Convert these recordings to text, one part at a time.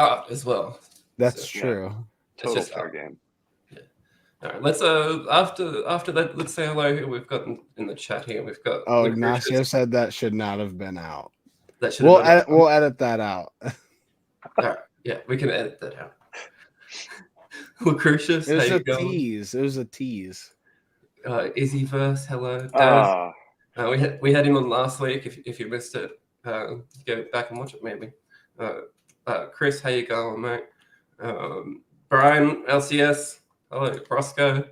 art as well. That's So, true. it's Total just fair art. game. Yeah. All right. Let's after that, let's say hello. Who we've got in the chat here. We've got Oh, Lucretius. Ignacio said that should not have been out. That should have been. We'll edit that out. All right. Yeah, we can edit that out. Lucretius, It was how a you going? tease. It was a tease. Izzyverse, hello. Daz. Ah, We had him on last week. If you missed it, go back and watch it maybe. Chris, how you going, mate? Brian, LCS, hello. Roscoe,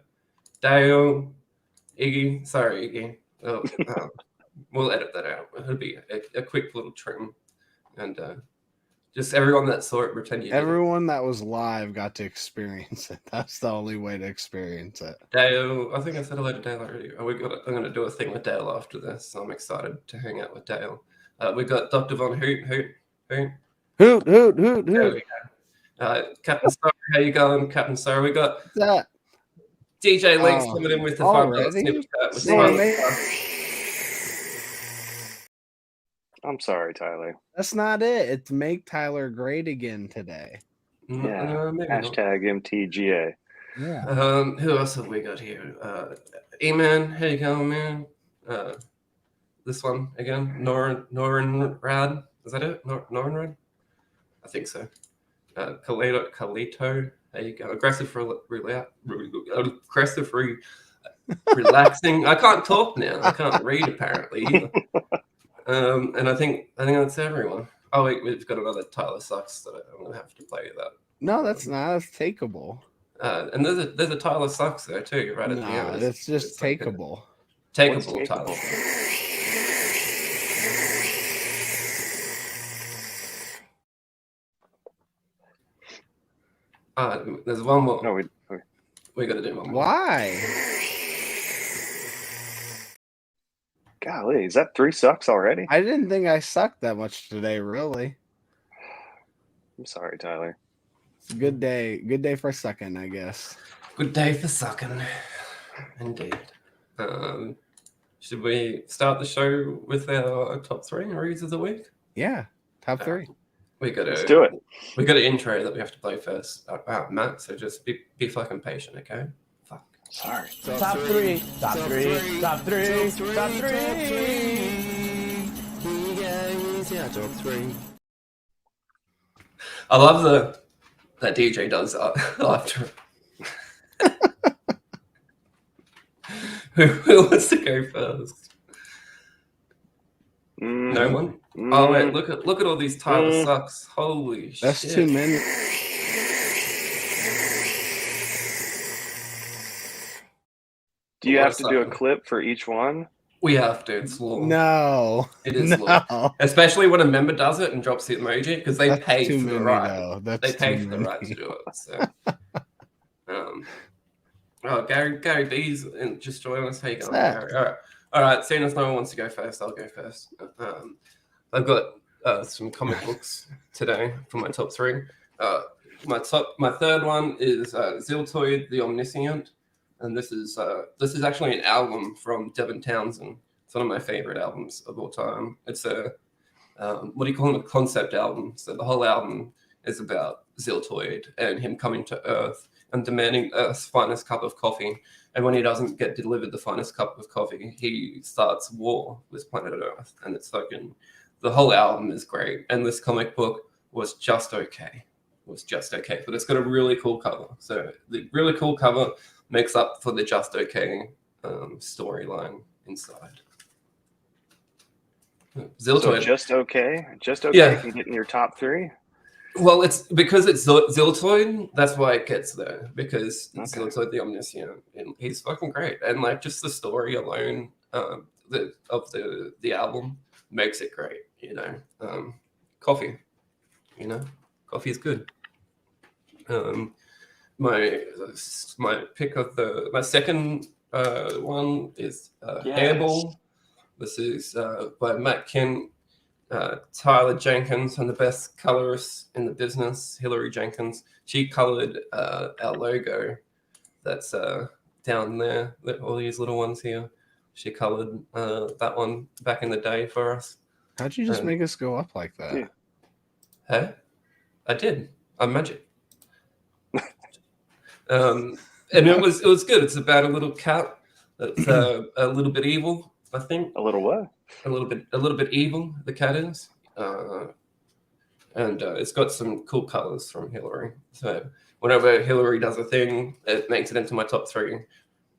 Dale, Iggy. Sorry, Iggy. We'll edit that out. It'll be a quick little trim, and just everyone that saw it pretend you did. Everyone that was live got to experience it. That's the only way to experience it. Dale, I think I said hello to Dale already. I'm going to do a thing with Dale after this, so I'm excited to hang out with Dale. We got Dr. Von Hoot. Hoot. There we go. Captain Star, how you going, Captain Star? We got What's that? DJ Links coming in with the already? I'm sorry, Tyler. That's not it. It's make Tyler great again today. Yeah. Hashtag MTGA. Yeah. Who else have we got here? E-Man, how you going, man? This one again, Norin Rad. Is that it? Norin Rad? I think so. Kalito, how you go? Aggressive relaxing. I can't talk now. I can't read apparently either. And I think that's everyone. Oh wait, we've got another Tyler Sucks that I'm gonna have to play that. No, that's not. It's takeable. And there's a Tyler Sucks there too, right at the end. It's just takeable. Takeable Tyler. There's one more. No, we got to do one more. Why? Golly, is that 3 sucks already? I didn't think I sucked that much today, really. I'm sorry, Tyler. It's a good day. Good day for sucking, I guess. Good day for sucking. Indeed. Should we start the show with our top 3 reads of the week? Yeah, top 3. Let's do it. We got an intro that we have to play first, Matt. So just be fucking patient, okay? Fuck. Sorry. Top 3. Top 3. Top 3. Top 3. Top 3. I love that DJ does after. Who wants to go first? No one. Oh wait, look at all these Tyler Sucks. Holy shit. That's too many. Do you have to do a clip for each one? We have to. It's law. No. It is law. Especially when a member does it and drops the emoji because they pay for the right. They pay for the right to do it. So. Gary B's just joining us. How you going, Gary? All right. Seeing as no one wants to go first, I'll go first. I've got some comic books today for my top 3. My third one is Ziltoid the Omniscient, and this is actually an album from Devin Townsend. It's one of my favorite albums of all time. It's a what do you call it? A concept album. So the whole album is about Ziltoid and him coming to Earth and demanding Earth's finest cup of coffee. And when he doesn't get delivered the finest cup of coffee, he starts war with planet Earth. And it's fucking, the whole album is great. And this comic book was just okay. But it's got a really cool cover. So the really cool cover makes up for the just okay storyline inside. Ziltoid. So just okay can get in your top 3? Well, it's because it's Ziltoid. That's why it gets there, because it's Ziltoid the Omniscient, and he's fucking great. And like just the story alone of the album makes it great. You know, coffee. You know, coffee is good. My pick of my second one is Hairball. This is by Matt Kent. Tyler Jenkins, and the best colorist in the business, Hillary Jenkins. She colored our logo that's down there, all these little ones here. She colored that one back in the day for us. How'd you just make us go up like that? Yeah. Hey, I did. I'm magic. And it was good. It's about a little cat that's a little bit evil, I think. A little what? A little bit evil. The cat is, and it's got some cool colors from Hillary. So whenever Hillary does a thing, it makes it into my top 3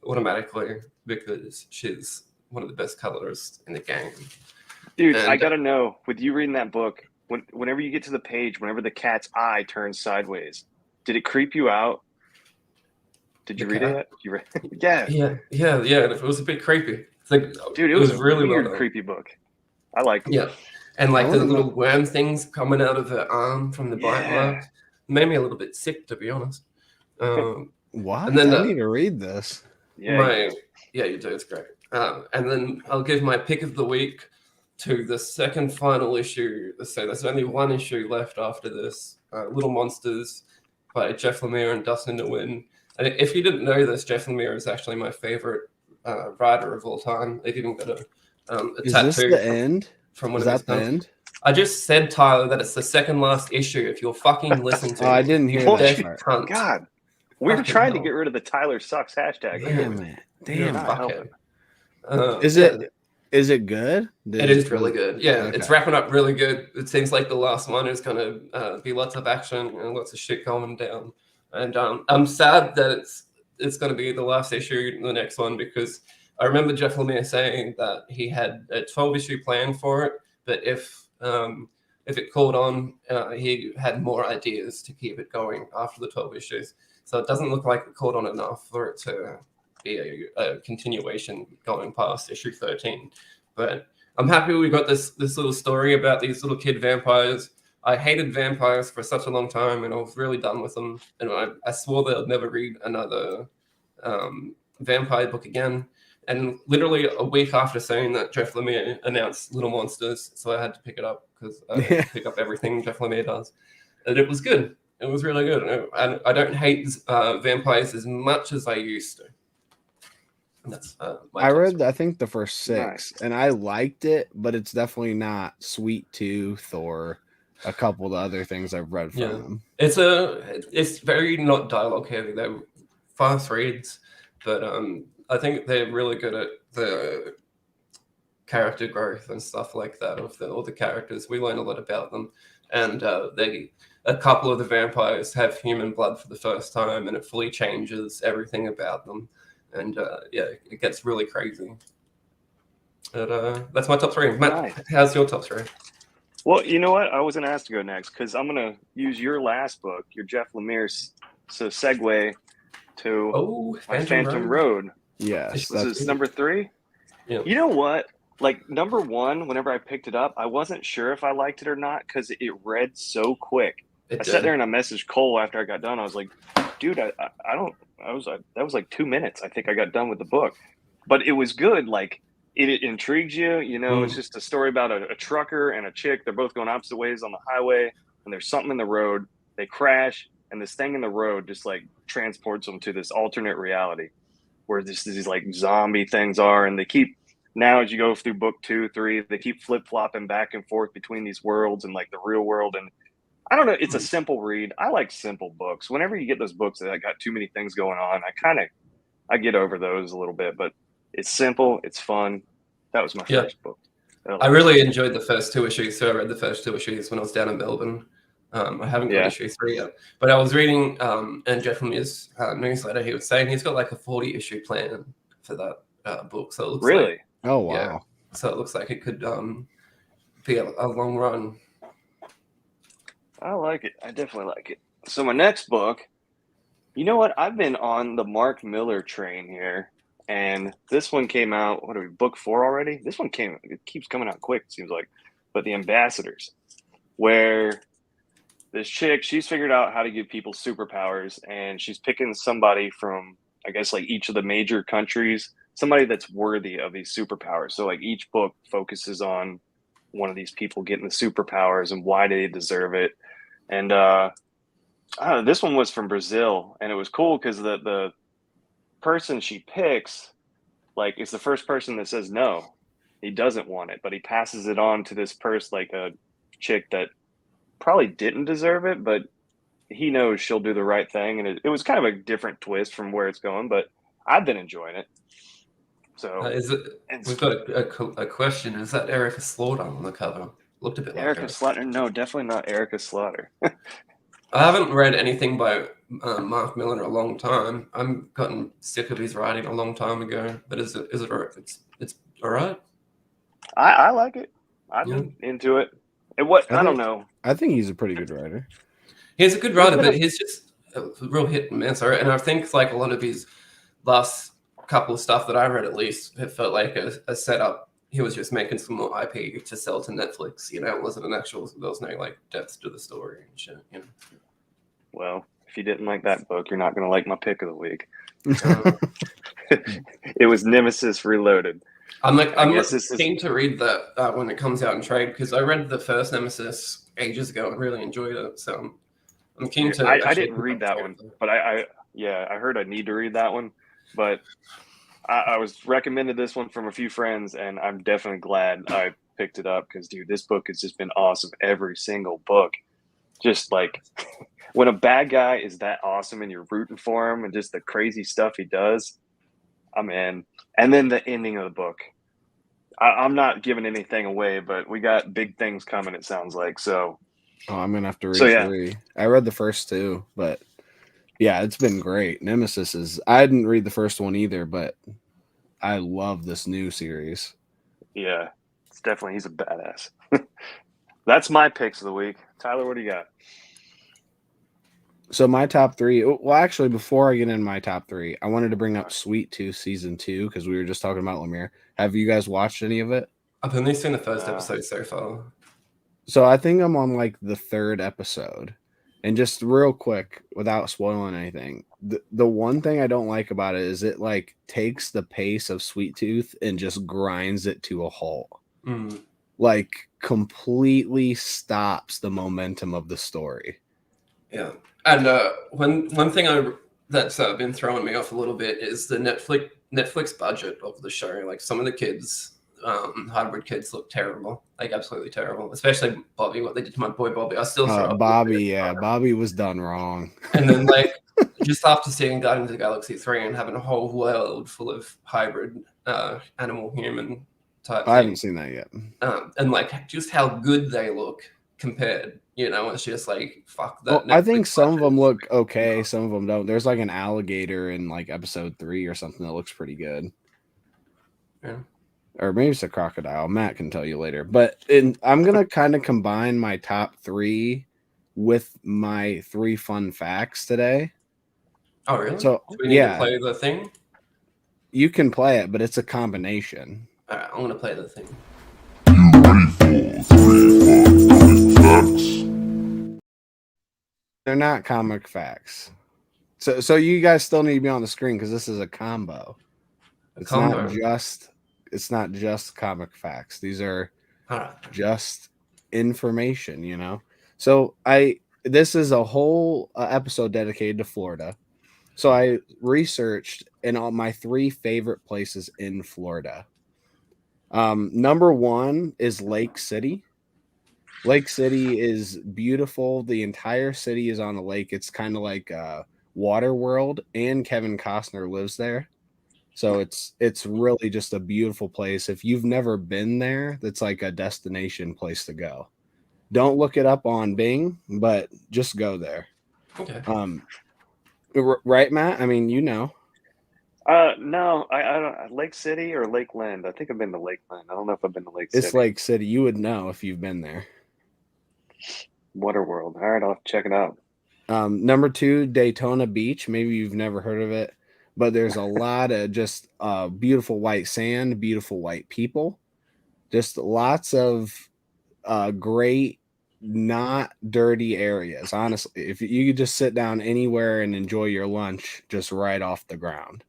automatically because she's one of the best colorists in the game. Dude, And, I gotta know, with you reading that book, whenever you get to the page, whenever the cat's eye turns sideways, did it creep you out? Did you read it yet? You read? Yeah. Yeah. It was a bit creepy. It's like, Dude, it was a really weird, well done. creepy book. I liked it. Yeah, and like I the don't little worm things coming out of her arm from the bite Yeah. marks made me a little bit sick, to be honest. What? And then I need to read this. Yeah. You do. It's great. And then I'll give my pick of the week to the second final issue. So there's only one issue left after this. Little Monsters by Jeff Lemire and Dustin Nguyen. And if you didn't know this, Jeff Lemire is actually my favorite writer of all time. They've even got a Is tattoo this the end? from one Is of his that the films. end? I just said, Tyler, that it's the second last issue. If you'll fucking listen to Oh, I me. didn't hear Well, that Deaf part. cunt. God, we were Fucking trying to hell. get rid of the Tyler Sucks hashtag. Damn it. You're a Damn. not fuckhead. helping. Is it good? It is really good. Yeah, Okay. it's wrapping up really good. It seems like the last one is going to be lots of action and lots of shit going down. And I'm sad that it's going to be the last issue, the next one, because I remember Jeff Lemire saying that he had a 12-issue plan for it, but if it caught on, he had more ideas to keep it going after the 12 issues. So it doesn't look like it caught on enough for it to be a continuation going past issue 13. But I'm happy we got this little story about these little kid vampires. I hated vampires for such a long time, and I was really done with them. And I swore that I'd never read another vampire book again. And literally a week after saying that, Jeff Lemire announced Little Monsters, so I had to pick it up because I pick up everything Jeff Lemire does. And it was good. It was really good. And I don't hate vampires as much as I used to. And that's I read, I think, the first 6, and I liked it, but it's definitely not Sweet Tooth or a couple of the other things I've read from them. It's very not dialogue heavy. They're fast reads, but I think they're really good at the character growth and stuff like that of all the characters. We learn a lot about them, and a couple of the vampires have human blood for the first time, and it fully changes everything about them. And it gets really crazy. But that's my top 3. Matt, Nice. how's your top 3? Well, you know what? I wasn't asked to go next because I'm going to use your last book, your Jeff Lemire's, so segue to my Phantom Road. Yes. This is number 3. Yeah. You know what? Like, number 1, whenever I picked it up, I wasn't sure if I liked it or not because it read so quick. I sat there and I messaged Cole after I got done. I was like, dude, that was like 2 minutes. I think I got done with the book, but it was good. Like it intrigues you, you know, It's just a story about a trucker and a chick. They're both going opposite ways on the highway and there's something in the road. They crash and this thing in the road just like transports them to this alternate reality where these like zombie things are. And they keep, now as you go through book 2, 3, they keep flip flopping back and forth between these worlds and like the real world. And I don't know. It's a simple read. I like simple books. Whenever you get those books that got too many things going on, I get over those a little bit, but it's simple. It's fun. That was my first book. I really enjoyed the first 2 issues. So I read the first 2 issues when I was down in Melbourne. I haven't got issue 3 yet, but I was reading and Jeff Lemire's newsletter. He was saying he's got like a 40-issue plan for that book. So it looks like, oh wow. So it looks like it could be a long run. I like it. I definitely like it. So my next book, you know what? I've been on the Mark Miller train here, and this one came out. What are we, book 4 already? This one it keeps coming out quick, it seems like. But The Ambassadors, where this chick, she's figured out how to give people superpowers, and she's picking somebody from, I guess, like each of the major countries, somebody that's worthy of these superpowers. So like each book focuses on one of these people getting the superpowers and why they deserve it. And I don't know, this one was from Brazil, and it was cool because the person she picks, like, is the first person that says no, he doesn't want it, but he passes it on to this person, like a chick that probably didn't deserve it, but he knows she'll do the right thing, and it was kind of a different twist from where it's going, but I've been enjoying it. So is it? We've got a question. Is that Erica Slaughter on the cover? Looked a bit like Erica Slaughter. No, definitely not Erica Slaughter. I haven't read anything by Mark Millar in a long time. I'm gotten sick of his writing a long time ago. But is it? It's all right. I like it. I've been into it. I don't know. I think he's a pretty good writer. He's a good writer, but he's just a real hit and miss. And I think like a lot of his last couple of stuff that I read, at least, it felt like a setup. He was just making some more IP to sell to Netflix. You know, it wasn't an actual. There was no like depth to the story and shit. You know. Well, if you didn't like that book, you're not going to like my pick of the week. It was Nemesis Reloaded. I'm keen to read that when it comes out in trade, because I read the first Nemesis ages ago and really enjoyed it. So I'm keen to. I didn't read that one, but I heard I need to read that one, but I was recommended this one from a few friends, and I'm definitely glad I picked it up because, dude, this book has just been awesome. Every single book, just like when a bad guy is that awesome and you're rooting for him and just the crazy stuff he does, I'm in. And then the ending of the book. I'm not giving anything away, but we got big things coming, it sounds like. So I'm gonna have to read 3. I read the first 2, but yeah, it's been great. Nemesis is I didn't read the first one either, but I love this new series. Yeah, it's definitely he's a badass. That's my picks of the week. Tyler, what do you got? So my top 3. Well, actually, before I get in my top 3, I wanted to bring up Sweet Tooth season 2 because we were just talking about Lemire. Have you guys watched any of it? I've only seen the first episode so far. So I think I'm on like the 3rd episode. And just real quick, without spoiling anything, the one thing I don't like about it is it like takes the pace of Sweet Tooth and just grinds it to a halt. Like completely stops the momentum of the story. Yeah. And one thing that's been throwing me off a little bit is the Netflix budget of the show. Like some of the kids, hybrid kids, look terrible, like absolutely terrible. Especially Bobby, what they did to my boy Bobby. I still Bobby, yeah, Bobby was done wrong. And then like just after seeing Guardians of the Galaxy 3 and having a whole world full of hybrid animal human type. I haven't seen that yet. And like just how good they look compared. You know, it's just like, fuck that. Well, I think some of them look okay. Some of them don't. There's like an alligator in like episode 3 or something that looks pretty good. Yeah. Or maybe it's a crocodile. Matt can tell you later. But I'm going to kind of combine my top 3 with my 3 fun facts today. Oh, really? So, do we need to play the thing? You can play it, but it's a combination. All right, I'm going to play the thing. They're not comic facts. So you guys still need to be on the screen because this is a combo. It's not just comic facts. These are just information, you know. So this is a whole episode dedicated to Florida. So I researched in all my 3 favorite places in Florida. Number 1 is Lake City. Lake City is beautiful. The entire city is on a lake. It's kind of like Water World, and Kevin Costner lives there. So it's really just a beautiful place. If you've never been there, that's like a destination place to go. Don't look it up on Bing, but just go there. Okay. Right, Matt? I mean, you know. No, I don't. Lake City or Lakeland? I think I've been to Lakeland. I don't know if I've been to Lake City. It's Lake City. You would know if you've been there. Waterworld. All right, I'll have to check it out. Number 2, Daytona Beach. Maybe you've never heard of it, but there's a lot of just beautiful white sand, beautiful white people, just lots of great, not dirty areas. Honestly, if you could just sit down anywhere and enjoy your lunch just right off the ground.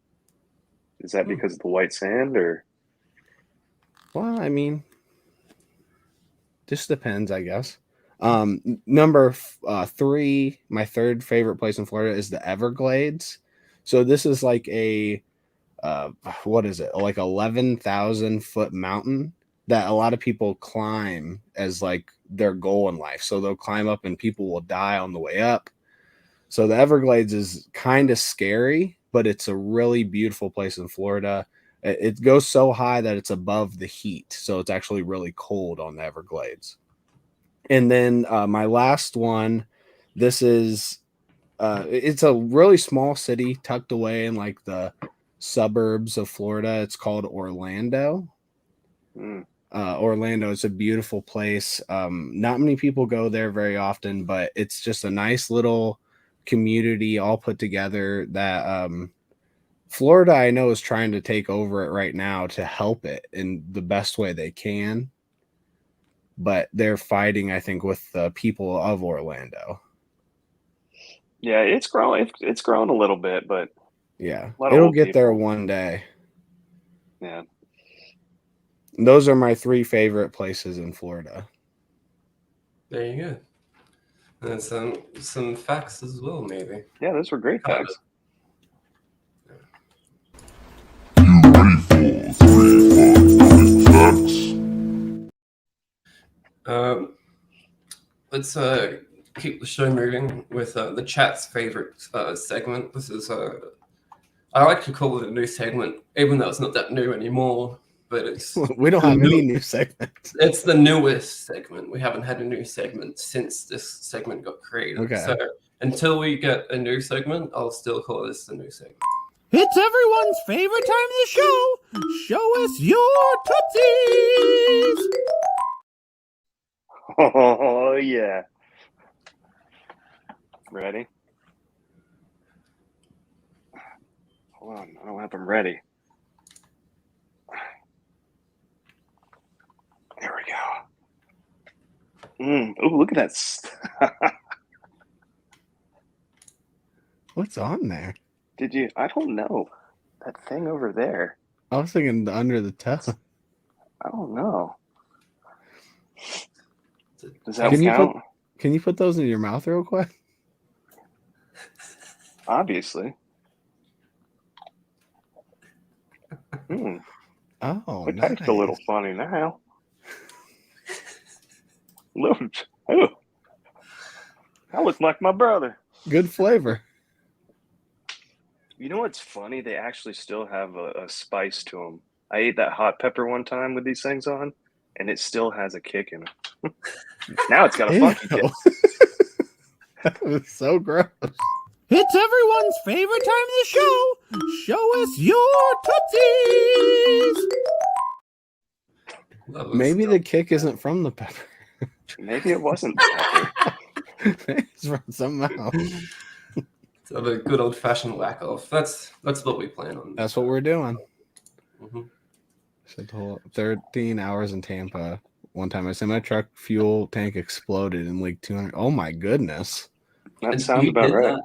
Is that because of the white sand, or? Well, I mean, just depends, I guess. Number 3, my 3rd favorite place in Florida is the Everglades. So this is like a what is it? Like 11,000 foot mountain that a lot of people climb as like their goal in life. So they'll climb up and people will die on the way up. So the Everglades is kind of scary, but it's a really beautiful place in Florida. It goes so high that it's above the heat, so it's actually really cold on the Everglades. And then my last one, this is it's a really small city tucked away in like the suburbs of Florida. It's called Orlando. Orlando is a beautiful place. Not many people go there very often, but it's just a nice little community all put together that Florida, I know, is trying to take over it right now to help it in the best way they can. But they're fighting, I think, with the people of Orlando. Yeah, it's growing. It's grown a little bit, but yeah, it'll get there one day. Yeah. Those are my 3 favorite places in Florida. There you go. And some facts as well, maybe. Yeah, those were great facts. Let's keep the show moving with the chat's favorite segment. This is I like to call it a new segment, even though it's not that new anymore. But it's we don't have any new segments. It's the newest segment. We haven't had a new segment since this segment got created. Okay. So until we get a new segment, I'll still call this the new segment. It's everyone's favorite time of the show. Show us your tootsies. Oh yeah. Ready? Hold on, I don't have them ready. There we go. Oh, look at that. What's on there? Did you? I don't know. That thing over there. I was thinking under the tub. I don't know. Does that count? Can you put those in your mouth real quick? Obviously. Oh, it nice. tastes a little funny now. Look, oh, I look like my brother. Good flavor. You know what's funny? They actually still have a spice to them. I ate that hot pepper one time with these things on, and it still has a kick in it. Now it's got a funky kick. That was so gross. It's everyone's favorite time of the show. Show us your tootsies. Maybe the kick isn't from the pepper. Maybe it wasn't the pepper. Maybe it's from something else. So the good old fashioned whack off. That's what we plan on. That's what we're doing. Mm-hmm. So 13 hours in Tampa. One time I said my truck fuel tank exploded in like 200. Oh my goodness. That sounds about right.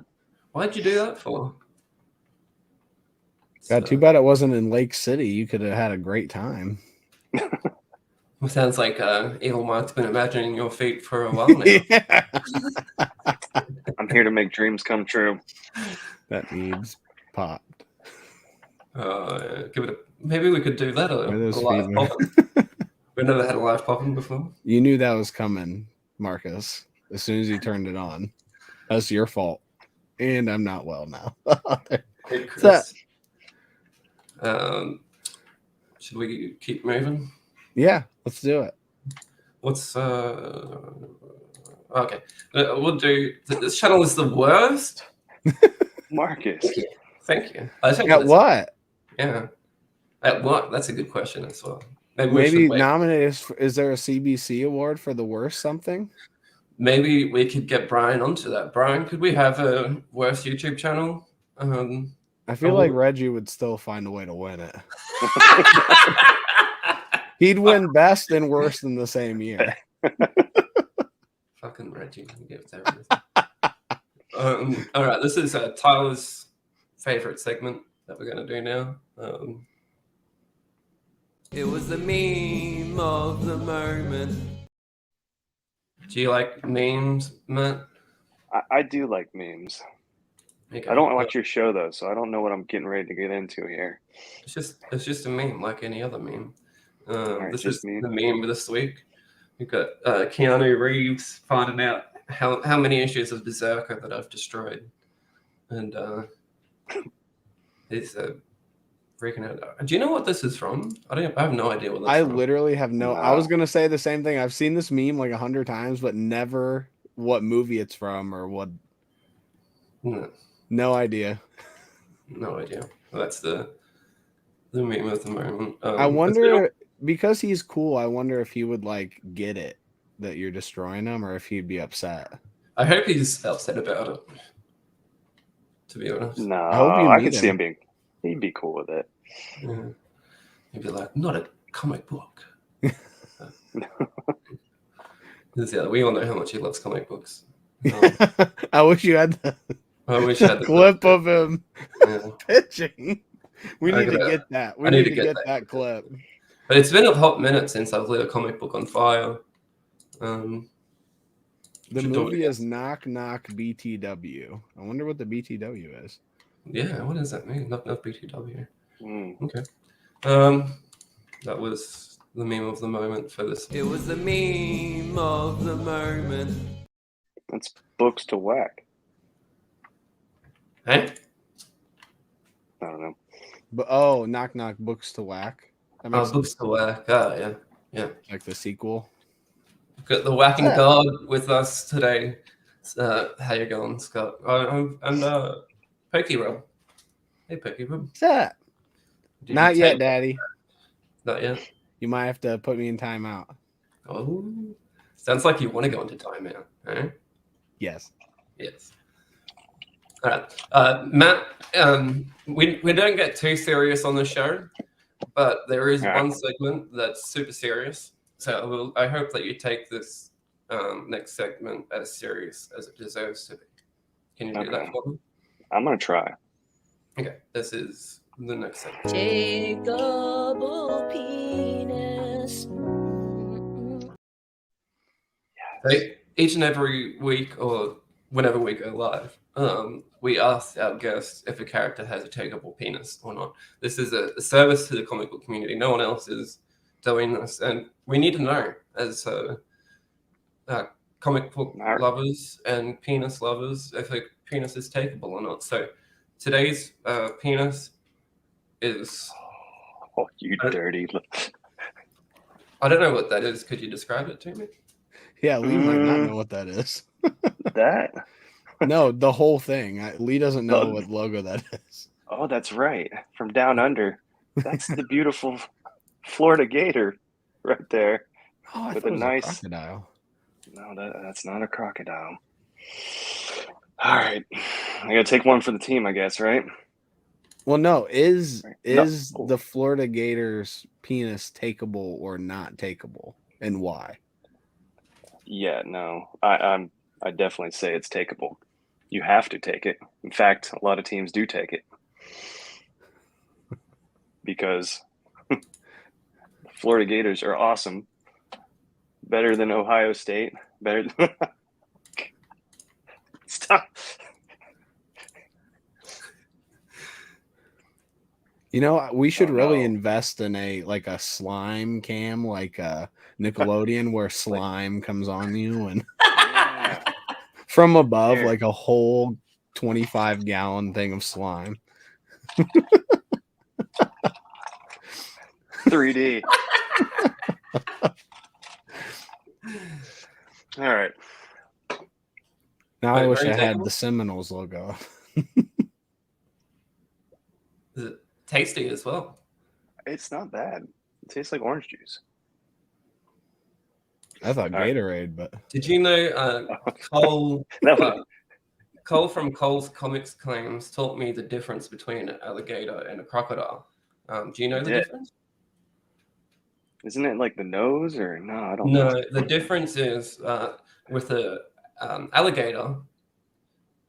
Why'd you do that for? God, too bad it wasn't in Lake City. You could have had a great time. Well, sounds like Elon Musk's been imagining your fate for a while now. Yeah. I'm here to make dreams come true. That needs popped. Give it maybe we could do that. A live poppin'. We've never had a live poppin' before. You knew that was coming, Marcus. As soon as you turned it on, that's your fault. And I'm not well now. Hey, Chris. Should we keep moving? Yeah, let's do it. What's okay? We'll do. This channel is the worst. Marcus. Thank you. I think At what? Yeah. At what? That's a good question as well. Maybe nominate us. Is there a CBC award for the worst something? Maybe we could get Brian onto that. Brian, could we have a worst YouTube channel? I feel like Reggie would still find a way to win it. He'd win best and worst in the same year. Fucking Reggie. All right, this is Tyler's favorite segment that we're going to do now. It was the meme of the moment. Do you like memes, Matt? I do like memes. Okay. I don't watch your show though, so I don't know what I'm getting ready to get into here. It's just a meme like any other meme. Right, this is the meme of this week. We've got Keanu Reeves finding out how many issues of Berserker that I've destroyed, and it's freaking out. Do you know what this is from? I have no idea what that's from. Literally have no. I was gonna say the same thing. I've seen this meme like 100 times, but never what movie it's from or what. No idea. No idea. That's the meme of the moment. I wonder, because he's cool, I wonder if he would like get it that you're destroying him, or if he'd be upset. I hope he's upset about it, to be honest. No, I could see him being. He'd be cool with it. Yeah. He'd be like, not a comic book. Yeah, we all know how much he loves comic books. I wish you had the clip of him pitching. We need to get that. We need to get that clip. But it's been a hot minute since I've lit a comic book on fire. The movie is Knock Knock BTW. I wonder what the BTW is. Yeah, what does that mean? Knock Knock BTW. Okay. That was the meme of the moment for this. It was the meme of the moment. That's books to whack. Hey? I don't know. But Knock Knock Books to Whack. Books to Whack. Oh, yeah. Like the sequel. We've got the whacking dog with us today. How you going, Scott? And PokeRob. Hey, PokeRob. What's that? Not yet, Daddy. Not yet. You might have to put me in timeout. Oh, sounds like you want to go into timeout, eh? Yes. All right, Matt. We don't get too serious on the show, but there is one segment that's super serious. So I hope that you take this next segment as serious as it deserves to be. Can you do that for me? I'm gonna try. Okay, this is the next segment. Takeable penis. Each and every week, or whenever we go live, we ask our guests if a character has a takeable penis or not. This is a service to the comic book community. No one else is doing this, and we need to know as comic book lovers and penis lovers if a penis is takeable or not. So today's penis is... Oh, you dirty... I don't know what that is. Could you describe it to me? Yeah, Lee might not know what that is. That? No, the whole thing. Lee doesn't know what logo that is. Oh, that's right. From Down Under. That's the beautiful Florida Gator right there. Oh, with a nice crocodile. No, that's not a crocodile. All right. I gotta take one for the team, I guess, right? Well, no. Is the Florida Gator's penis takeable or not takeable, and why? Yeah, no. I definitely say it's takeable. You have to take it. In fact, a lot of teams do take it. Because Florida Gators are awesome. Better than Ohio State. Better than... Stop. You know, we should really invest in a slime cam, like Nickelodeon, where slime comes on you and from above, like a whole 25-gallon thing of slime. 3D. All right. Now I wish I had the Seminoles logo. Is it tasty as well? It's not bad. It tastes like orange juice. I thought Gatorade, but did you know Cole? Cole from Cole's Comics Claims taught me the difference between an alligator and a crocodile. Do you know the difference? Isn't it like the nose or no? I don't know. No, the difference is with the alligator,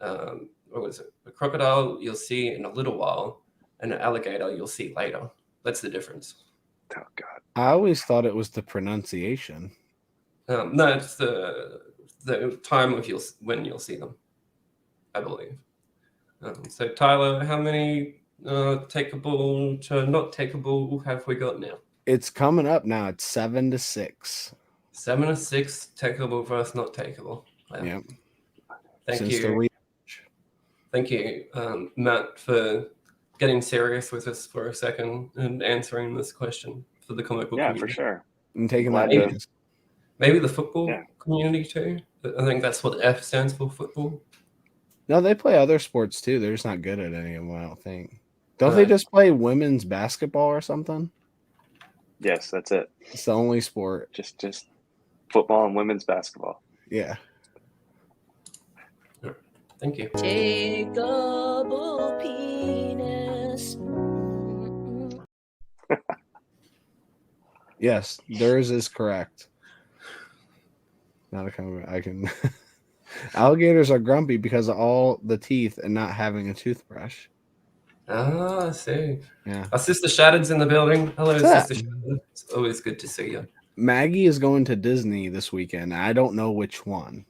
what was it? A crocodile you'll see in a little while, and an alligator you'll see later. That's the difference. Oh God! I always thought it was the pronunciation. No, it's the time of when you'll see them, I believe. So Tyler, how many takeable to not takeable have we got now? It's coming up now. It's 7-6. 7-6 takeable versus not takeable. Wow. Yep. Thank you, Matt, for getting serious with us for a second and answering this question for the comic book community. For sure. And taking that maybe the football community too. I think that's what F stands for, football. No, they play other sports too. They're just not good at any of them, I don't think. Don't they just play women's basketball or something? Yes, that's it. It's the only sport. Just football and women's basketball. Yeah. Thank you. Shakeable penis. Yes, theirs is correct. Not a comment. I can. Alligators are grumpy because of all the teeth and not having a toothbrush. Ah, I see. Yeah. Our sister Shadow's in the building. Hello, Sister Shadow. It's always good to see you. Maggie is going to Disney this weekend. I don't know which one.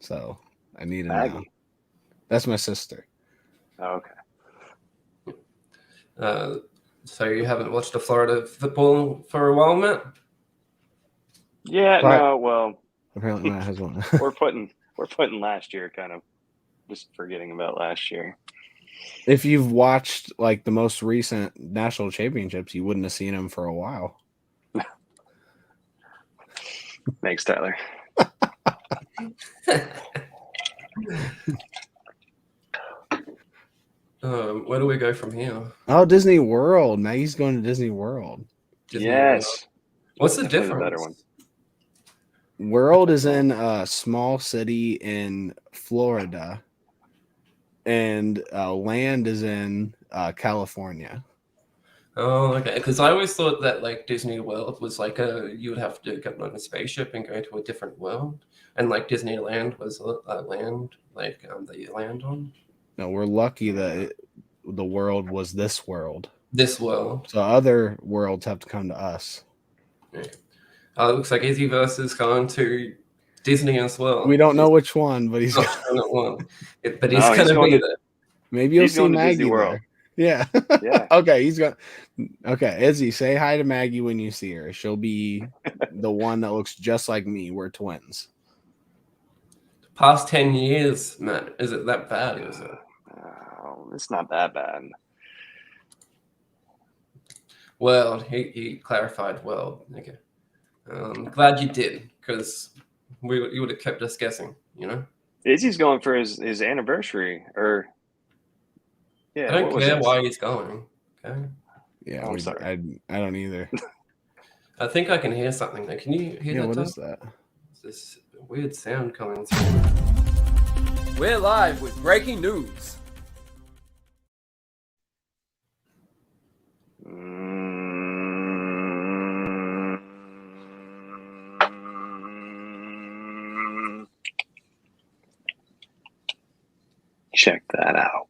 So I need to know. That's my sister. Oh, okay. So you haven't watched the Florida football for a while, Matt? Yeah, no. Well, apparently Matt has one. we're putting last year, kind of just forgetting about last year. If you've watched like the most recent national championships, you wouldn't have seen him for a while. Thanks, Tyler. Where do we go from here? Oh, Disney World. Maggie's going to Disney World. Yes. What's the difference? Better one. World is in a small city in Florida, and Land is in California. Oh, okay. Because I always thought that like Disney World was like you would have to get on a spaceship and go to a different world, and like Disneyland was a land like that you land on. No, we're lucky that the world was this world. This world. So other worlds have to come to us. Yeah. It looks like Izzyverse is going to Disney as well. We don't know which one, but he's going to be there. Maybe you'll see Maggie there. Yeah. Yeah. Okay, he's going. Okay, Izzy, say hi to Maggie when you see her. She'll be the one that looks just like me. We're twins. Past 10 years, man. Is it that bad? Is it? It's not that bad. Well, he clarified well. Okay. Glad you did, because you would have kept us guessing, you know? Izzy's going for his anniversary, or I don't care why he's going. Okay. Yeah, I'm sorry. I don't either. I think I can hear something there. Can you hear that? What is that? It's this weird sound coming through. We're live with breaking news. Check that out.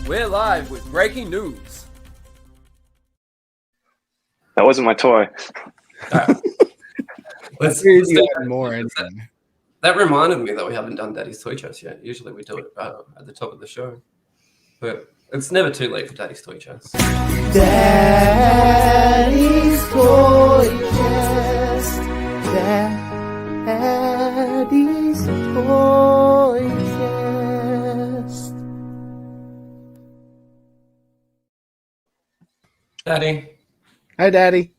We're live with breaking news. That wasn't my toy. Let's do more. That reminded me that we haven't done Daddy's Toy Chest yet. Usually we do it at the top of the show. But it's never too late for Daddy's Toy Chest. Daddy's Toy Chest. Daddy's Toy Chest. Daddy. Hi, Daddy.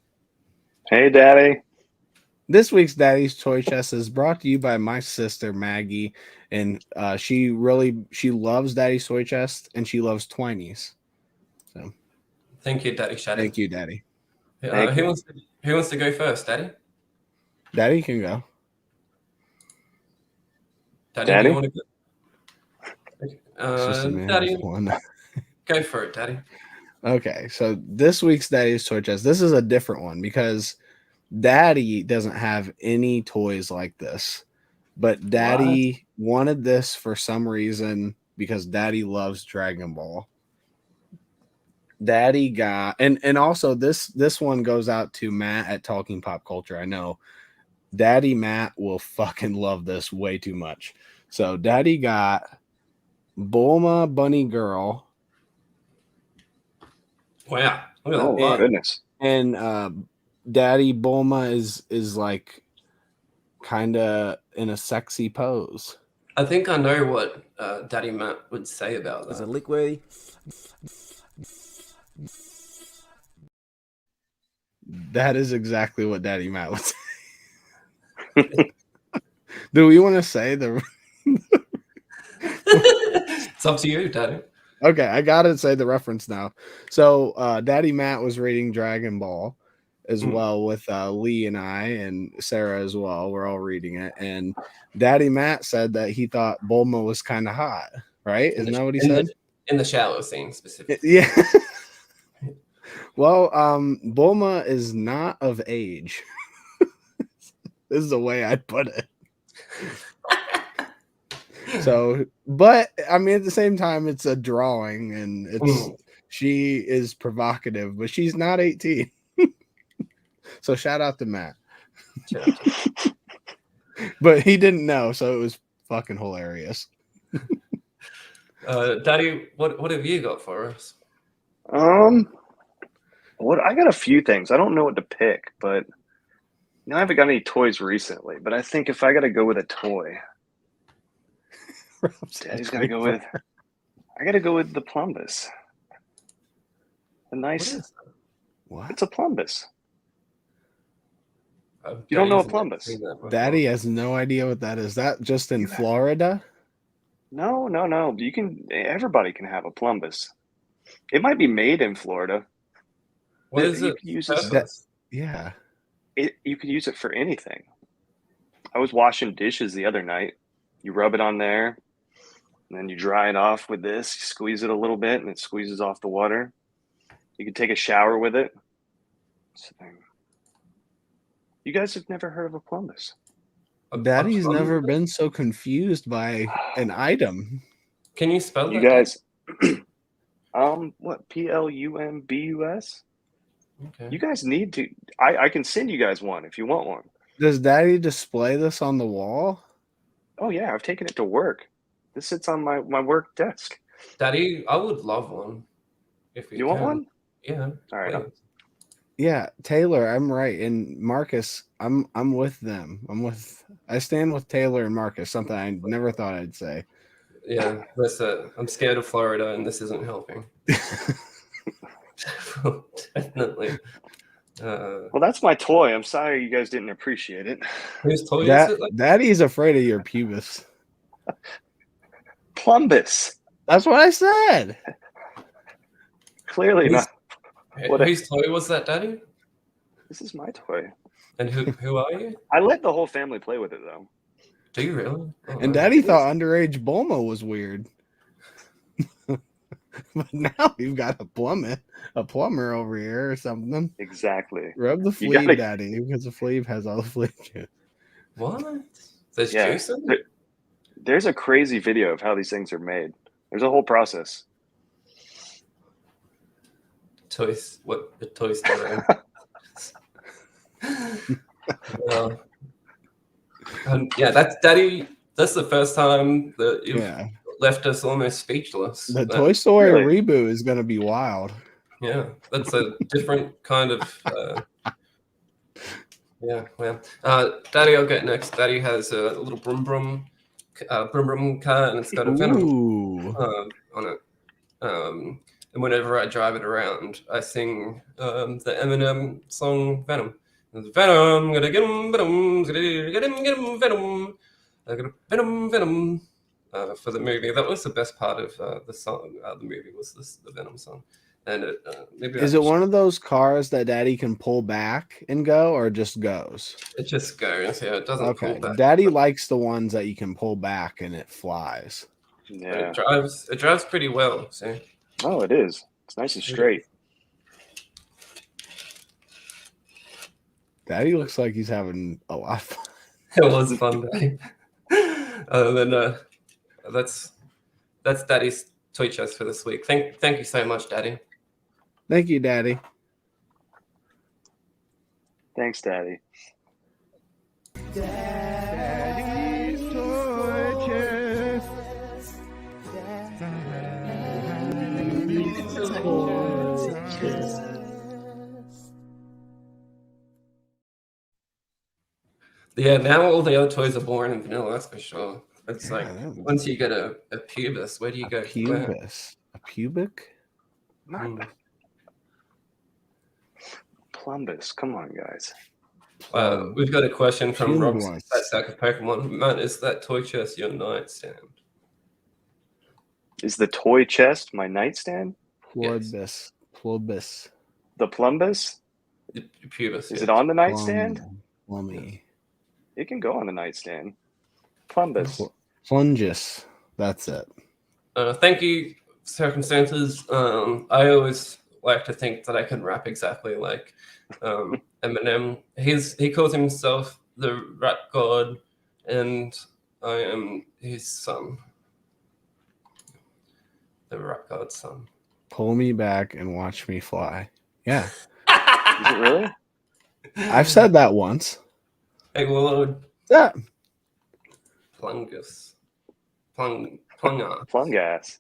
Hey, Daddy. This week's Daddy's Toy Chest is brought to you by my sister Maggie, and she loves Daddy's Toy Chest, and she loves Twinies. So, thank you, Daddy. Shadow. Thank you, Daddy. Who wants to go first, Daddy? Daddy can go. Daddy? You want to go? Daddy, go for it, Daddy. Okay, so this week's Daddy's Toy Chest. This is a different one because Daddy doesn't have any toys like this, but Daddy wanted this for some reason because Daddy loves Dragon Ball. Daddy got and also this one goes out to Matt at Talking Pop Culture. I know Daddy Matt will fucking love this way too much. So Daddy got Bulma Bunny Girl. Wow. Look at Oh that butt. goodness. And Daddy Bulma is like kind of in a sexy pose. I think I know what Daddy Matt would say about As a that. liquid. That is exactly what Daddy Matt would say. Do we want to say the? It's up to you, Daddy. Okay, I gotta say the reference now. So Daddy Matt was reading Dragon Ball as well with Lee and I and Sarah as well. We're all reading it, and Daddy Matt said that he thought Bulma was kind of hot, right? Isn't that what he said? In the shower scene specifically. Yeah. Well, Bulma is not of age. This is the way I'd put it. So, but I mean, at the same time, it's a drawing, and she is provocative, but she's not 18. So, shout out to Matt. But he didn't know, so it was fucking hilarious. Daddy, what have you got for us? What I got a few things. I don't know what to pick, but I haven't got any toys recently. But I think if I got to go with a toy, Daddy's got to go with. I got to go with the Plumbus. A nice. What? It's a Plumbus. You don't know a Plumbus? Daddy has no idea what that is. That just in Florida? No. You can. Everybody can have a Plumbus. It might be made in Florida. What is it? Yeah. You could use it for anything. I was washing dishes the other night. You rub it on there, and then you dry it off with this. You squeeze it a little bit, and it squeezes off the water. You can take a shower with it. You guys have never heard of a Plumbus? Daddy's never been so confused by an item. Can you spell that? You guys, what? Plumbus? Okay. You guys need to. I can send you guys one if you want one. Does Daddy display this on the wall? Oh yeah, I've taken it to work. This sits on my work desk. Daddy, I would love one. If you want one? Yeah. All right. Yeah, Taylor, I'm right, and Marcus, I'm with them. I stand with Taylor and Marcus. Something I never thought I'd say. Yeah, I'm scared of Florida, and this isn't helping. Definitely. Well, that's my toy. I'm sorry you guys didn't appreciate it. Whose toy is it? Daddy's afraid of your pubis. Plumbus. That's what I said. Clearly not. Whose toy was that, Daddy? This is my toy. And who are you? I let the whole family play with it, though. Do you really? Oh, and Daddy thought underage Bulma was weird. But now you've got a plumber over here or something. Exactly. Rub the Fleeb, Daddy, because the Fleeb has all the Fleeb juice. What? There's juice in it? There's a crazy video of how these things are made. There's a whole process. Toys. What the Toy Story? Yeah, that's Daddy. That's the first time that you've left us almost speechless. The Toy Story reboot is going to be wild. Yeah, that's a different kind of. Yeah, well, Daddy, I'll get next. Daddy has a little brum brum car, and it's got a Venom on it. And whenever I drive it around, I sing the Eminem song Venom. Venom, gotta get him, Venom, gotta get him, Venom. I got Venom for the movie. That was the best part of the song. The movie was the Venom song. And is it one of those cars that Daddy can pull back and go, or just goes? It just goes. Yeah, it doesn't pull back. Daddy likes the ones that you can pull back and it flies. Yeah, it drives pretty well. See. Oh, it is. It's nice and straight. Daddy looks like he's having a lot of fun. It was a fun day. Then that's Daddy's toy chest for this week. Thank you so much, Daddy. Thank you, Daddy. Thanks, Daddy. Daddy's toy chest. Yeah, now all the other toys are born in vanilla, that's for sure. It's like once you get a pubis, where do you go? Pubis. A pubic? Plumbus. Come on, guys. We've got a question from Rob Pubis. Sack of Pokemon. Matt, is that toy chest your nightstand? Is the toy chest my nightstand? Plubis. Plubis. The plumbus? The pubis. Is it on the nightstand? Plummy. It can go on the nightstand. Plumbus. Plungus. That's it. Thank you, Circumstances. I always like to think that I can rap exactly like Eminem. He calls himself the rap god, and I am his son. The rap god's son. Pull me back and watch me fly. Yeah. Is it really? I've said that once. Hey, Warlord. Yeah. Plungus. Plung ass.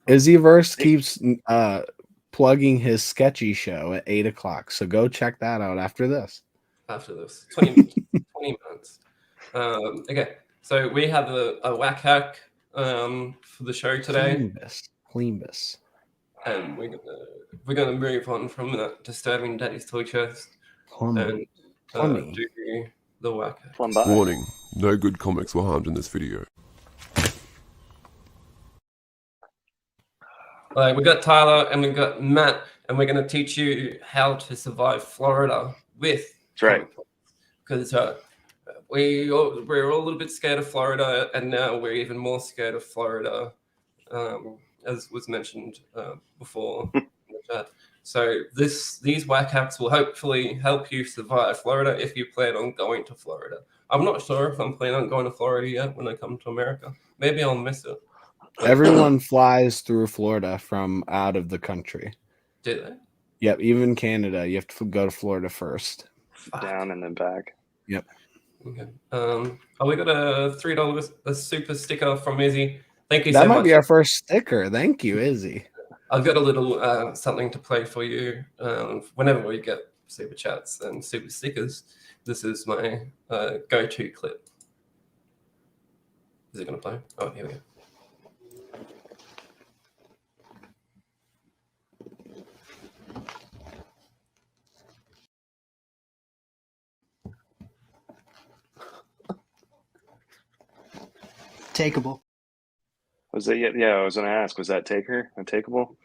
Izzyverse keeps plugging his sketchy show at 8 o'clock. So go check that out after this. After this. 20 minutes. Okay. So we have a whack hack for the show today. Plembus. And we're gonna move on from that disturbing Daddy's toy chest and do the whack hack. Warning, no good comics were harmed in this video. We got Tyler and we got Matt, and we're gonna teach you how to survive Florida with. That's right. Because we're all a little bit scared of Florida, and now we're even more scared of Florida, as was mentioned before in the chat. So these whack hacks will hopefully help you survive Florida if you plan on going to Florida. I'm not sure if I'm planning on going to Florida yet when I come to America. Maybe I'll miss it. Everyone flies through Florida from out of the country. Do they? Yep, even Canada. You have to go to Florida first. Down and then back. Yep. Okay. We got a $3 a super sticker from Izzy. Thank you that so much. That might be our first sticker. Thank you, Izzy. I've got a little something to play for you. Whenever we get super chats and super stickers, this is my go-to clip. Is it going to play? Oh, here we go. Takeable. Was it? Yeah, I was going to ask. Was that takeable?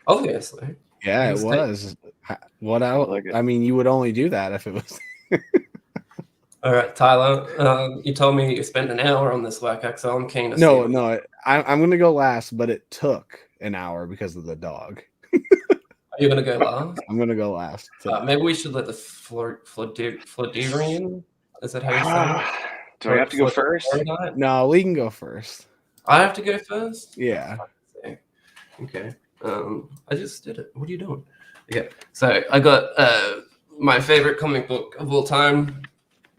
Obviously. Yeah, it was. What else? Like I mean, you would only do that if it was. All right, Tyler. You told me you spent an hour on this whack hack, so I'm keen to No, I'm going to go last, but it took an hour because of the dog. Are you going to go last? I'm going to go last. Maybe we should let the Floridian. Is that how you say it? Do I have to go first? No, we can go first. I have to go first? Yeah. Okay. I just did it. What are you doing? Okay. So I got my favorite comic book of all time,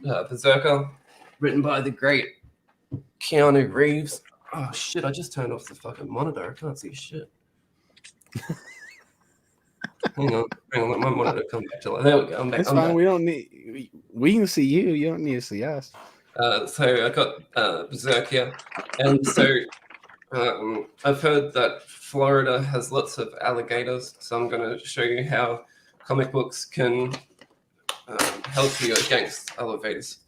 Berserker, written by the great Keanu Reeves. Oh shit! I just turned off the fucking monitor. I can't see shit. Hang on. Let my monitor come back to life. There we go. I'm back. It's fine. We don't need. We can see you. You don't need to see us. So I got Berserk here, and so I've heard that Florida has lots of alligators. So I'm going to show you how comic books can help you against alligators.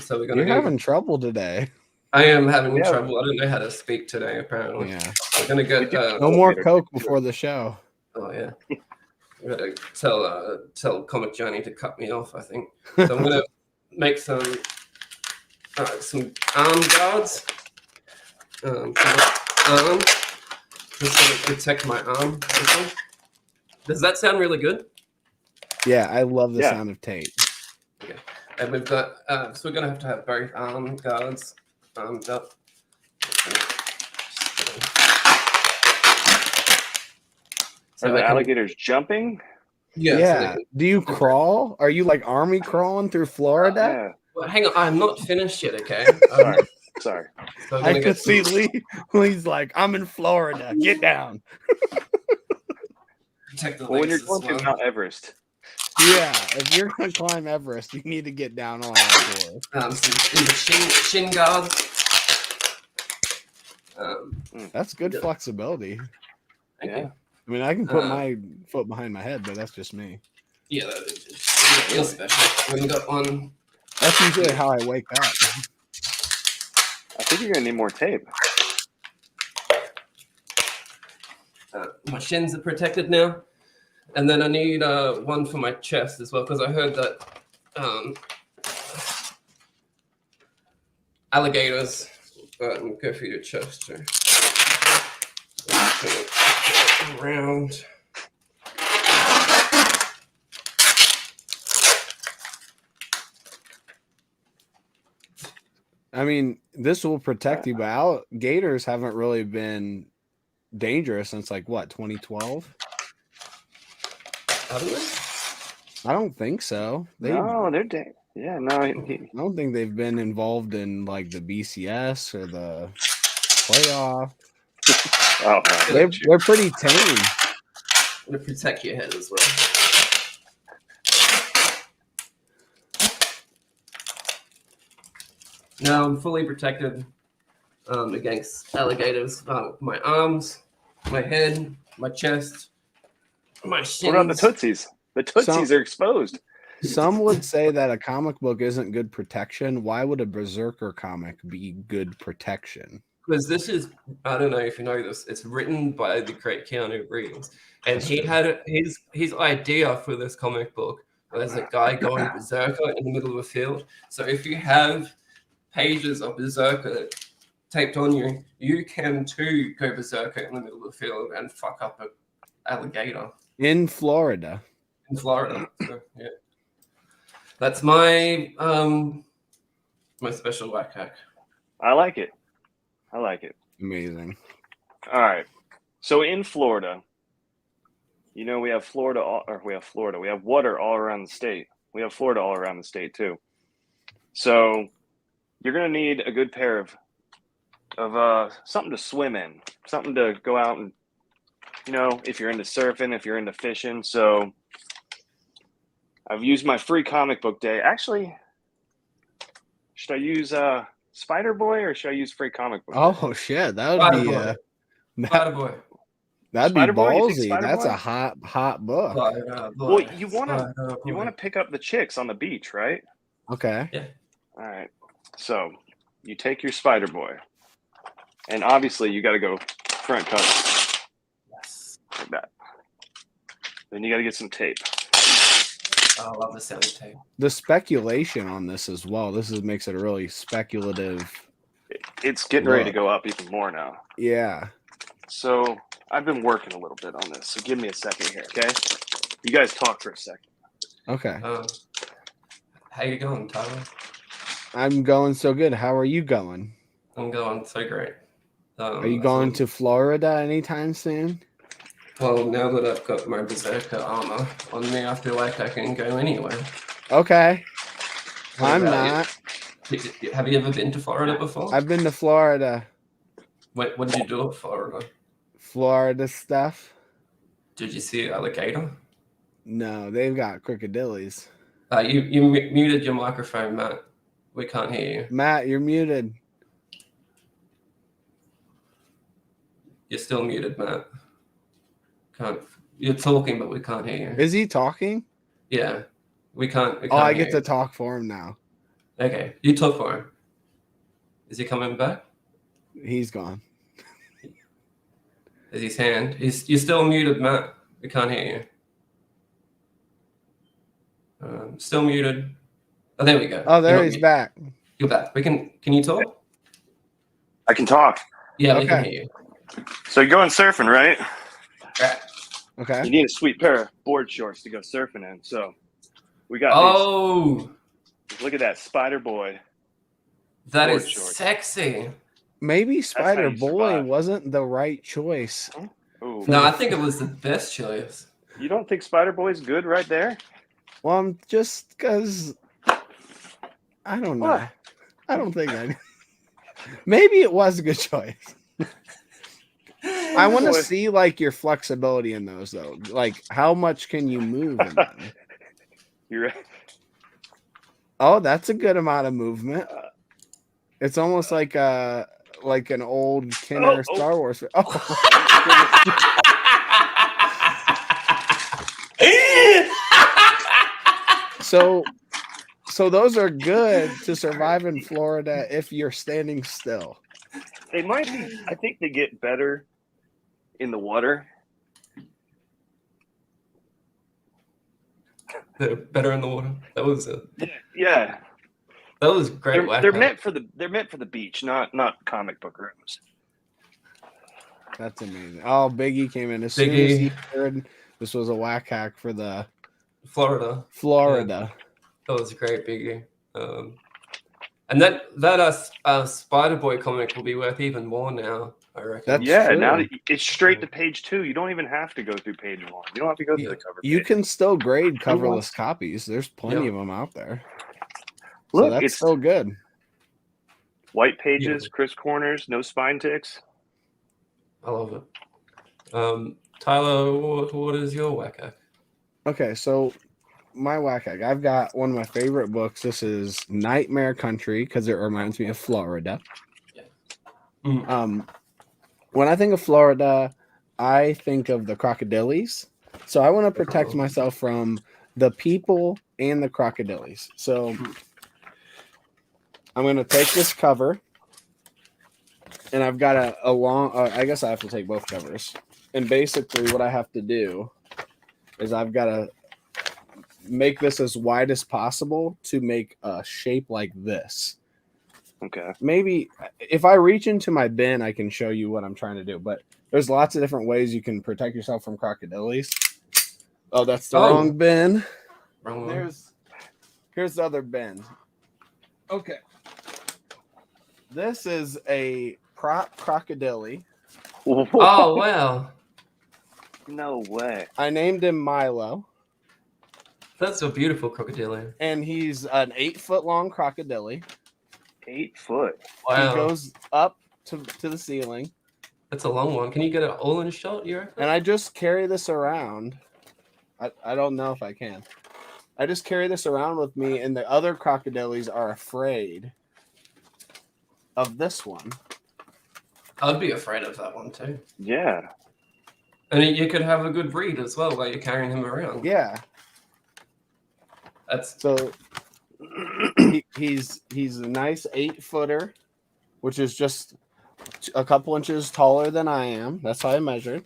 So we're going to. You're having trouble today. I am having trouble. I don't know how to speak today. Apparently, yeah. We're going to get no more Coke before the show. Oh yeah. I'm going to tell Comic Johnny to cut me off. I think. So I'm going to make some arm guards. Just to protect my arm. Does that sound really good? Yeah, I love the sound of tape. Okay, and we've got so we're gonna have both arm guards armed up. Are the alligators jumping? Yeah. Do you crawl? Are you like army crawling through Florida? Well, hang on, I'm not finished yet. Okay. Sorry. So I'm I gonna could get see Lee's like, I'm in Florida. Get down. protect the Well, when you're legs as going to well. Mount Everest, Yeah, if you're gonna climb Everest, you need to get down on all fours. Some shin guards. That's good Yeah. flexibility. Thank Yeah. you. I mean, I can put my foot behind my head, but that's just me. Yeah, that is real special. We got one. That's usually how I wake up. I think you're gonna need more tape. My shins are protected now, and then I need one for my chest as well because I heard that alligators go through your chest too. Around. I mean, this will protect you, but alligators haven't really been dangerous since like what, 2012? I don't think so. No, they're dead. Yeah, no. I don't think they've been involved in like the BCS or the playoff. Oh, They're pretty tame. To protect your head as well. Now I'm fully protected against alligators. My arms, my head, my chest, my shins. What about the Tootsies? The Tootsies are exposed. Some would say that a comic book isn't good protection. Why would a Berserker comic be good protection? Because this is, I don't know if you know this, it's written by the great Keanu Reeves. And he had his idea for this comic book was a guy going berserker in the middle of a field. So if you have pages of berserker taped on you, you can too go berserker in the middle of the field and fuck up an alligator. In Florida. In Florida. So, yeah. That's my my special whack hack. I like it. I like it. Amazing. All right. So in Florida, you know, we have we have water all around the state. We have Florida all around the state too. So you're gonna need a good pair of something to swim in, something to go out and, you know, if you're into surfing, if you're into fishing. So I've used my free comic book day. Actually, should I use Spider Boy or should I use free comic book? Oh shit, that would be Spider Boy. That'd be Spider Boy? You think ballsy. Spider That's Boy? a hot book. Well, you wanna pick up the chicks on the beach, right? Okay. Yeah. All right. So you take your Spider Boy, and obviously you got to go front cover. Yes. Like that. Then you got to get some tape. I love the sound of tape. The speculation on this as well. Makes it a really speculative. It's getting ready to go up even more now. Yeah. So I've been working a little bit on this. So give me a second here, okay? You guys talk for a second. Okay. How you going, Tyler? I'm going so good. How are you going? I'm going so great. Are you going to Florida anytime soon? Well, now that I've got my berserker armor on me, I feel like I can go anywhere. Okay. What I'm about not. you? Have you ever been to Florida before? I've been to Florida. What did you do at Florida? Florida stuff. Did you see an alligator? No, they've got crocodilies. You muted your microphone, Matt. We can't hear you. Matt, you're muted. You're still muted, Matt. You're talking, but we can't hear you. Is he talking? Yeah, we can't. I get to talk for him now. Okay, you talk for him. Is he coming back? He's gone. Is his hand? You're still muted, Matt. We can't hear you. Still muted. Oh, there we go. Oh, there he's back. You're back. Can you talk? I can talk. Yeah, we can hear you. So you're going surfing, right? Right. Okay. You need a sweet pair of board shorts to go surfing in. So we got these. Look at that Spider Boy. That is sexy. Maybe Spider Boy wasn't the right choice. Ooh. No, I think it was the best choice. You don't think Spider Boy's good right there? Well, I'm just because I don't know. What? I don't think I. Maybe it was a good choice. I want to see like your flexibility in those though. Like how much can you move in them? You're right. Oh, that's a good amount of movement. It's almost like an old Kenner Star Wars. Oh. So those are good to survive in Florida if you're standing still. They might be. I think they get better in the water. They're better in the water. That was Yeah. That was great. They're meant for the beach, not comic book rooms. That's amazing. Oh, Biggie came in as soon as he heard this was a whack hack for the Florida. Yeah. That was a great, Biggie. And that Spider Boy comic will be worth even more now, I reckon. That's true. Now that it's straight to page 2. You don't even have to go through page 1. You don't have to go through the cover. You can still grade coverless copies. There's plenty of them out there. Look, so that's it's still good. White pages, crisp corners, no spine ticks. I love it. Tyler, what is your whack hack? Okay, so my whack hack. I've got one of my favorite books. This is Nightmare Country because it reminds me of Florida. Yeah. When I think of Florida, I think of the crocodiles. So I want to protect myself from the people and the crocodiles. So I'm going to take this cover, and I've got a long. I guess I have to take both covers. And basically, what I have to do is I've got to make this as wide as possible to make a shape like this. Okay. Maybe if I reach into my bin, I can show you what I'm trying to do. But there's lots of different ways you can protect yourself from crocodiles. Oh, that's the wrong bin. Wrong one. Here's the other bin. Okay. This is a prop crocodile. Oh, wow. No way. I named him Milo. That's a beautiful crocodile. And he's an 8-foot long crocodile. 8 foot. Wow. He goes up to the ceiling. That's a long one. Can you get it all in a shot, you reckon? And I just carry this around. I don't know if I can. I just carry this around with me, and the other crocodiles are afraid of this one. I'd be afraid of that one too. Yeah. And you could have a good read as well while you're carrying him around. Yeah. That's so he's a nice 8-footer, which is just a couple inches taller than I am. That's how I measured.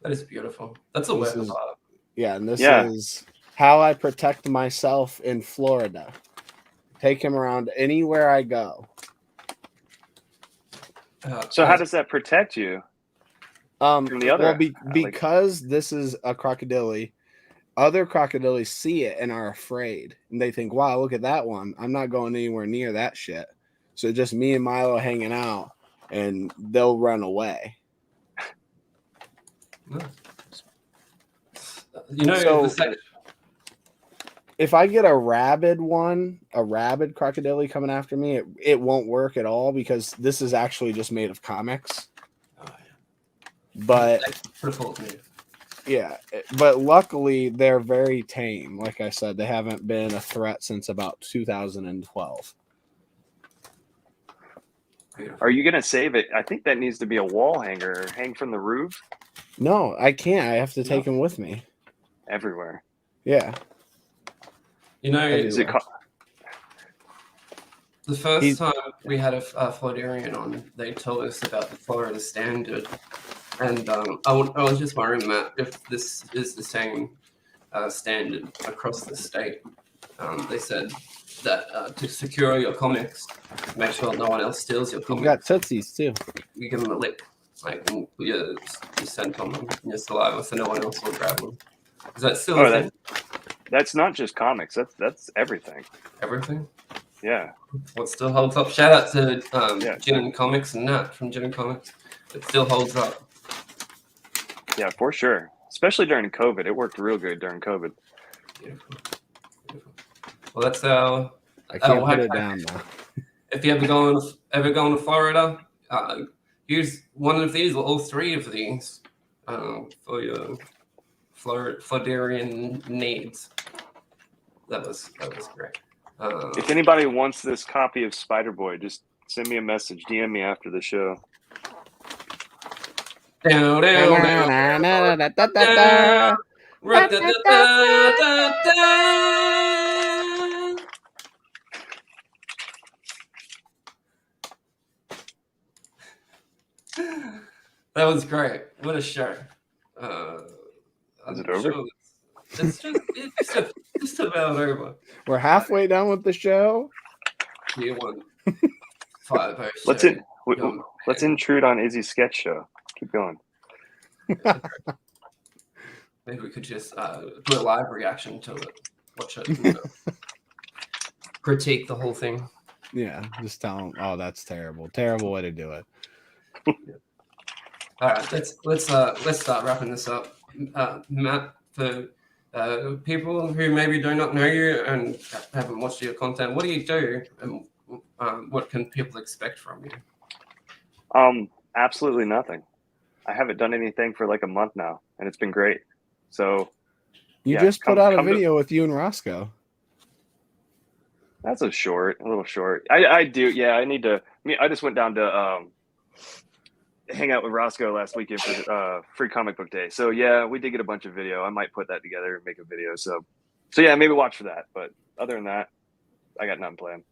That is beautiful. That's a work of art. Yeah, and this is how I protect myself in Florida. Take him around anywhere I go. So how does that protect you? From the other, because this is a crocodile, other crocodiles see it and are afraid, and they think, "Wow, look at that one! I'm not going anywhere near that shit." So just me and Milo hanging out, and they'll run away. You know, so if I get a rabid crocodile coming after me, it won't work at all because this is actually just made of comics. Oh, yeah. But yeah, but luckily they're very tame. Like I said, they haven't been a threat since about 2012. Are you gonna save it? I think that needs to be a wall hanger, hang from the roof. No, I can't. I have to take him with me everywhere. Yeah. You know, the first time we had a Floridian on, they told us about the Florida standard, and I was just wondering, Matt, if this is the same standard across the state. They said that to secure your comics, make sure no one else steals your comics. You got Tootsies too. You give them a lick, like put your scent on them and your saliva, so no one else will grab them. Is that still a thing? That's not just comics. That's everything. Everything? Yeah. What still holds up? Shout out to Gin and Comics and Nat from Gin and Comics. It still holds up. Yeah, for sure. Especially during COVID. It worked real good during COVID. Beautiful. Well, that's our... I can't put it down now. if you ever going to Florida, use one of these or all three of these for your Floridian needs. That was great. If anybody wants this copy of Spider Boy, just send me a message, DM me after the show. That was great. What a show. Is it over? Sure it's just about over. We're halfway done with the show. You won 5 Let's intrude on Izzy's sketch show. Keep going. Maybe we could just do a live reaction to it. Watch it. Critique the whole thing. Yeah, just tell them, oh, that's terrible. Terrible way to do it. All right, let's start wrapping this up. Matt, for people who maybe do not know you and haven't watched your content, what do you do, and what can people expect from you? Absolutely nothing. I haven't done anything for like a month now, and it's been great. So you just put out a video with you and Roscoe. That's a little short. I do. Yeah, I need to. I just went down to hang out with Roscoe last weekend for free comic book day. So yeah, we did get a bunch of video. I might put that together and make a video. So yeah, maybe watch for that. But other than that, I got nothing planned.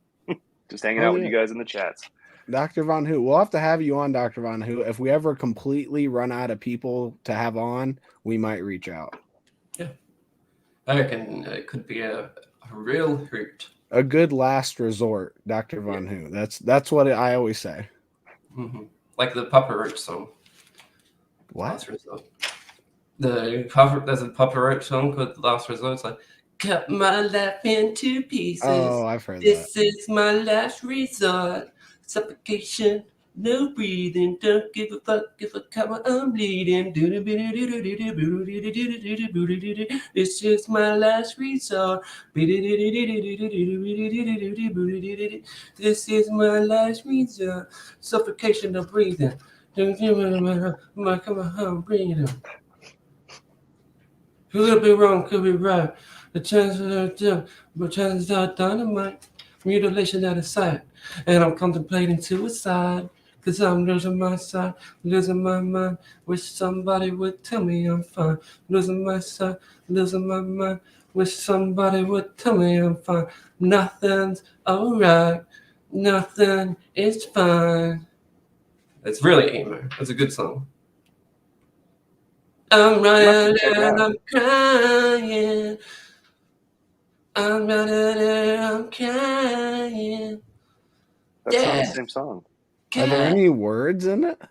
Just hanging out with you guys in the chats. Dr. Von Who. We'll have to have you on, Dr. Von Who. If we ever completely run out of people to have on, we might reach out. Yeah. I reckon it could be a real hoot. A good last resort, Dr. Von Who. That's what I always say. Mm-hmm. Like the Papa Roach song. What? Last Resort. There's a Papa Roach song called Last Resort. It's like, cut my life into pieces. Oh, I've heard this that. This is my last resort. Suffocation, no breathing. Don't give a fuck if I come, I'm bleeding. This is my last resort. This is my last resort. Suffocation, no breathing. Don't give a fuck, come on, I'm breathing. Could be wrong, could be right. The chances are dynamite. Mutilation out of sight. And I'm contemplating suicide. Cause I'm losing my sight, losing my mind. Wish somebody would tell me I'm fine. Losing my sight, losing my mind. Wish somebody would tell me I'm fine. Nothing's alright. Nothing is fine. It's really emo. It's a good song. I'm running and I'm crying. I'm running and I'm crying. That's not the same song. Are there any words in it?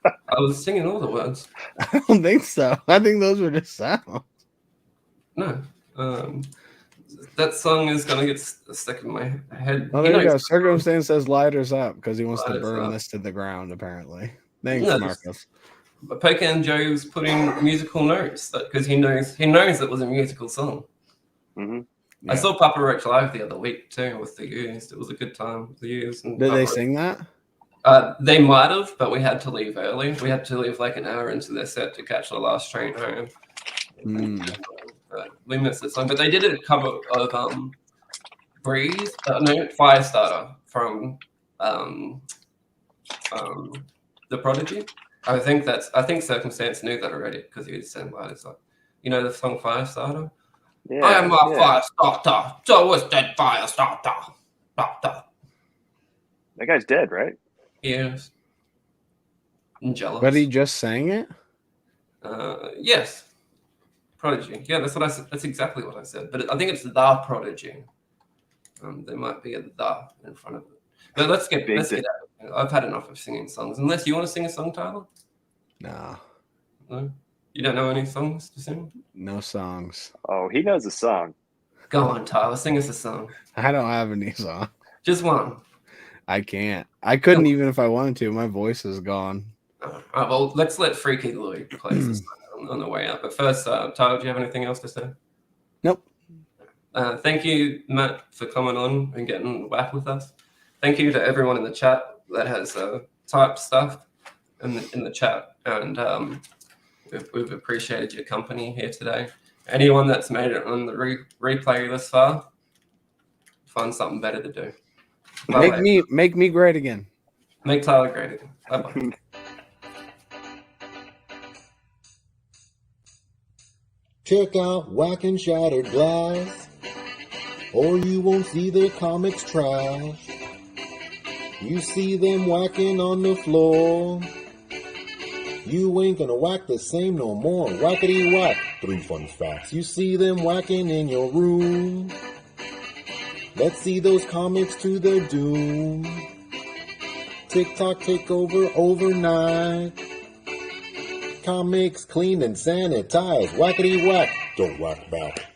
I was singing all the words. I don't think so. I think those were just sounds. No. That song is going to get stuck in my head. Oh, there you go. Circumstance says lighters up because he wants to burn this to the ground, apparently. Thanks, Marcus. Pecan Joe's putting musical notes because he knows it was a musical song. Mm-hmm. Yeah. I saw Papa Roach live the other week too with the Used. It was a good time. The Used. Did Papa they sing that? They might have, but we had to leave early. We had to leave like an hour into their set to catch the last train home. We missed this song, but they did a cover of Breeze, Firestarter from The Prodigy. I think Circumstance knew that already because he was saying lighters up. You know the song Firestarter? Yeah, I am a Firestarter. So is that Firestarter. That guy's dead, right? Yes. I'm jealous. But he just sang it? Yes. Prodigy. Yeah, that's what I said. That's exactly what I said. But I think it's the Prodigy. There might be a the in front of it. But let's get out. I've had enough of singing songs. Unless you want to sing a song, Tyler? No. No? You don't know any songs to sing? No songs. Oh, he knows a song. Go on, Tyler. Sing us a song. I don't have any song. Just one. I can't. I couldn't even if I wanted to. My voice is gone. All right, well, let's let Freaky Louie play this on the way out. But first, Tyler, do you have anything else to say? Nope. Thank you, Matt, for coming on and getting back with us. thank you to everyone in the chat that has typed stuff in the chat, and we've appreciated your company here today. Anyone that's made it on the replay this far, find something better to do. Make me great again. Make Tyler great again. Bye-bye. Check out Whack and Shattered Glass, or you won't see their comics trash. You see them whacking on the floor, you ain't gonna whack the same no more. Whackity whack. 3 fun facts. You see them whacking in your room. Let's see those comics to their doom. TikTok takeover overnight. Comics cleaned and sanitized. Whackity whack. Don't whack back.